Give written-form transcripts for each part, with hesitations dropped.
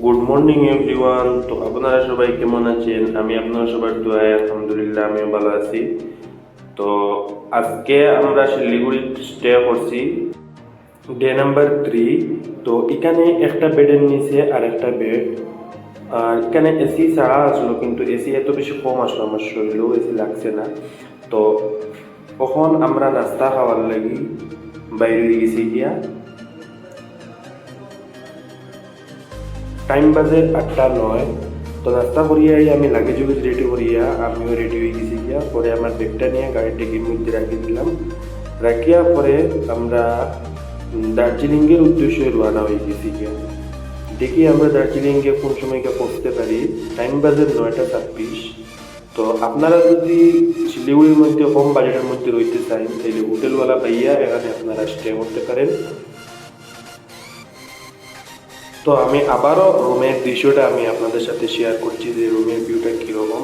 Good morning everyone. তো আপনারা সবাই কেমন আছেন? আমি আপনারা সবার দোয়ায় আলহামদুলিল্লাহ আমিও ভালো আছি। তো আজকে আমরা শিলিগুড়ি স্টে করছি, ডে নাম্বার 3। তো এখানে একটা বেডের নিচে আর একটা বেড, আর এখানে এসি ছাড়া আসলো, কিন্তু এসি এত বেশি কম আসলো আমার শরীরেও এসি লাগছে না। তো কখন আমরা নাস্তা খাওয়ার লাগি বাইরে গেছি গিয়া, টাইম বাজে 8:09। তো নাস্তা করিয়াই আমি লাগেজ উগেজ রেডি করিয়া আমিও রেডি হয়ে গেছি গিয়া, পরে আমার ব্যাগটা নিয়ে গাড়ির ডিকির মধ্যে রাখিয়ে দিলাম। রাখিয়া পরে আমরা দার্জিলিংয়ের উদ্দেশ্যে রওনা হয়ে গেছি গিয়া। দেখি আমরা দার্জিলিংয়ে কোন সময় গিয়ে পৌঁছতে পারি। টাইম বাজে 9:26। তো আপনারা যদি শিলিগুড়ির মধ্যে কম বাজেটের মধ্যে রইতে চান তাহলে হোটেলওয়ালা পাইয়া এখানে আপনারা স্টে করতে পারেন। তো আমি আবারও রুমের দৃশ্যটা আমি আপনাদের সাথে শেয়ার করছি যে রুমের ভিউটা কীরকম।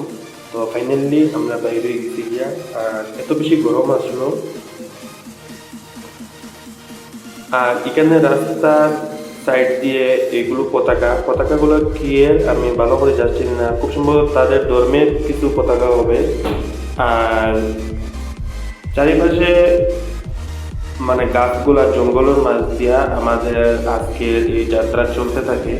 তো ফাইনালি আমরা বাইরে গেছি গিয়া, আর এত বেশি গরম আসলো। আর এখানে রাস্তার সাইড দিয়ে এগুলো পতাকাগুলো কি এর আমি ভালো করে যাচ্ছি না, খুব সম্ভবত তাদের ধর্মের কিছু পতাকা হবে। আর চারিপাশে মানে গাছগুলা জঙ্গলের মাঝ দিয়া আমাদের আজকের এই যাত্রা চলতে থাকে।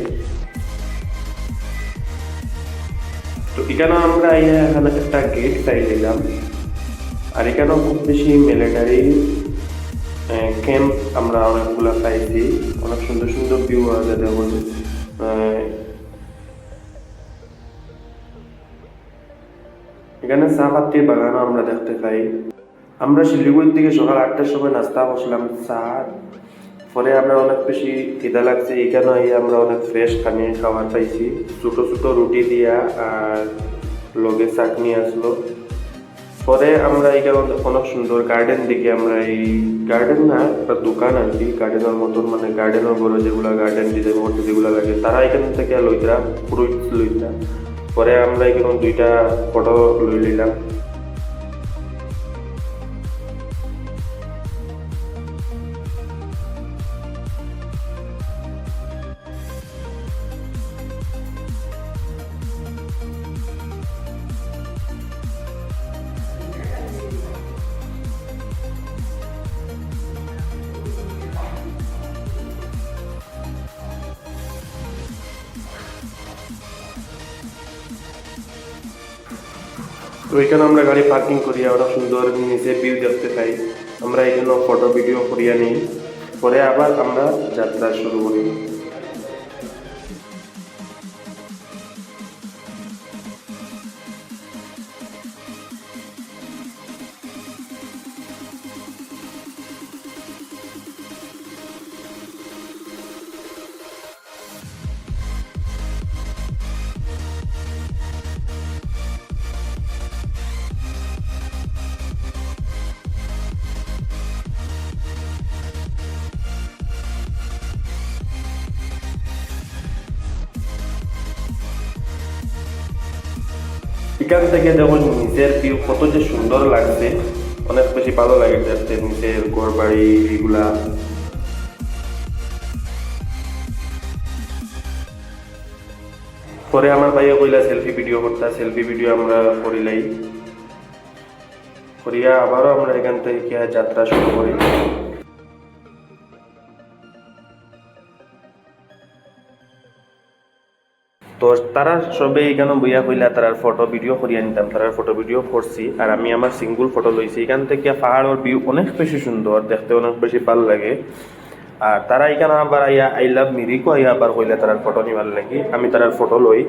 তো এখানে আমরা এখানে একটা গেট পাইলাম, আর এখানেও খুব বেশি মিলিটারি ক্যাম্প আমরা অনেকগুলো পাইছি। অনেক সুন্দর সুন্দর ভিউ আছে দেখুন। এখানে চা পাতি বাগানও আমরা দেখতে পাই। আমরা শিলিগুড়ি থেকে সকাল 8টার সময় নাস্তা করছিলাম চা, পরে আমরা অনেক বেশি খিদা লাগছে, এখানে আমরা অনেক ফ্রেশ খাবার পাইছি। ছোটো ছোটো রুটি দিয়া আর লগে চাটনি আসলো। পরে আমরা এখানে অনেক সুন্দর গার্ডেন দেখি। আমরা এই গার্ডেন না, একটা দোকান আর কি, গার্ডেনের মতন, মানে গার্ডেনের বড় যেগুলো গার্ডেন ডিজাইন করতে যেগুলো লাগে তারা এখান থেকে লইতরা ফ্রুইটস লইতরা। পরে আমরা এখানে 2টা ফটো লই নিলাম। তো এখানে আমরা গাড়ি পার্কিং করিয়া ওরা সুন্দর নিচে ভিউ দেখতে পাই। আমরা এখানে ফটো ভিডিও করিয়া নিই, পরে আবার আমরা যাত্রা শুরু করি। এখান থেকে যখন নিচের ভিউ কত যে সুন্দর লাগছে, অনেক বেশি ভালো লাগে যাচ্ছে নিচের ঘর বাড়ি এগুলা। পরে আমার ভাইয়া কইলা সেলফি ভিডিও করতা, সেলফি ভিডিও আমরা করিলাই। করিয়া আবারও আমরা এখান থেকে যাত্রা শুরু করি। তো তারা সবে এখানে বইয়া কইলা তার ফটো ভিডিও করিয়া নিতাম, তার ফটো ভিডিও করছি, আর আমি আমার সিঙ্গল ফটো লইছি। এখান থেকে পাহাড়ের ভিউ অনেক বেশি সুন্দর, দেখতে অনেক বেশি ভালো লাগে। আর তারা এখানে আবার আই লাভ মিরিকও আবার কইলা তার ফটো নিবার লাগি, আমি তার ফটো লই।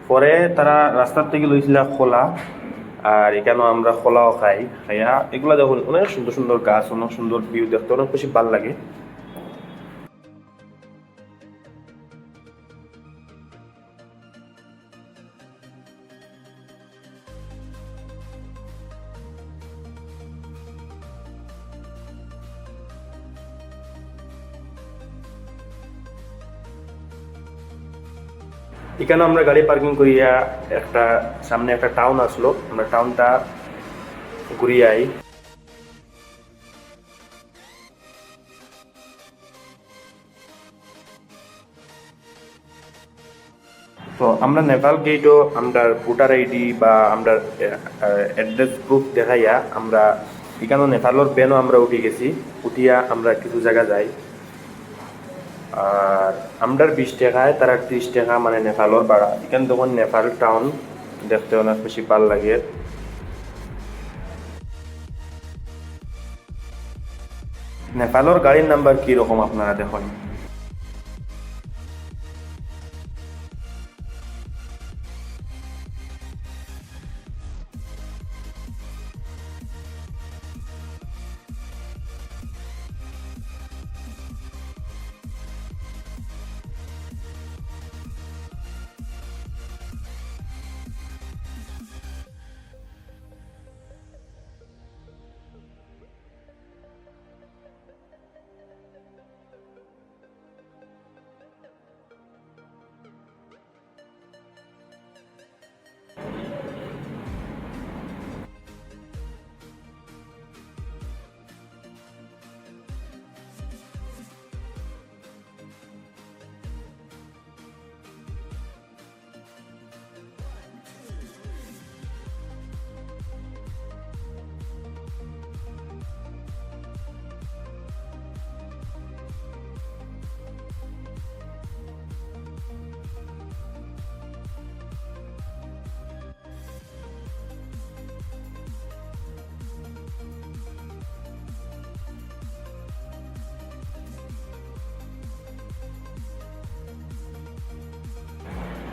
পরে তারা রাস্তার থেকে লইছিল খোলা, আর এখানেও আমরা খোলাও খাইয়া এগুলা দেখুন অনেক সুন্দর সুন্দর গাছ, অনেক সুন্দর ভিউ, দেখতে অনেক বেশি ভালো লাগে। এখানে আমরা গাড়ি পার্কিং করিয়া একটা সামনে একটা টাউন আসলো, আমরা টাউনটা ঘুরিয়ে আই। তো আমরা নেপাল গেটও আমরা ভোটার আইডি বা আমরা অ্যাড্রেস প্রুফ দেখাইয়া আমরা এখানে নেপালের বেনও আমরা উঠে গেছি, উঠিয়া আমরা কিছু জায়গা যাই। আর আমরার 20 টাকায় তারা 30 টাকা মানে নেপালের ভাড়া। এখানে তখন নেপাল টাউন দেখতে অনেক বেশি ভালো লাগে। নেপালের গাড়ির নাম্বার কীরকম আপনারা দেখুন।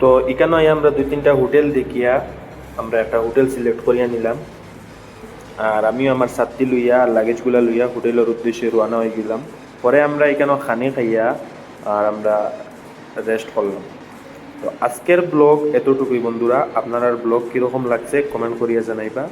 তো এখানে আমরা 2-3টা হোটেল দেখিয়া আমরা একটা হোটেল সিলেক্ট করিয়া নিলাম। আর আমিও আমার ছাত্রী লইয়া লাগেজগুলা লইয়া হোটেলের উদ্দেশ্যে রওনা হয়ে গেলাম। পরে আমরা এখানে খানি খাইয়া আর আমরা রেস্ট করলাম। তো আজকের ব্লগ এতটুকুই বন্ধুরা। আপনার ব্লগ কীরকম লাগছে কমেন্ট করিয়া জানাইবা।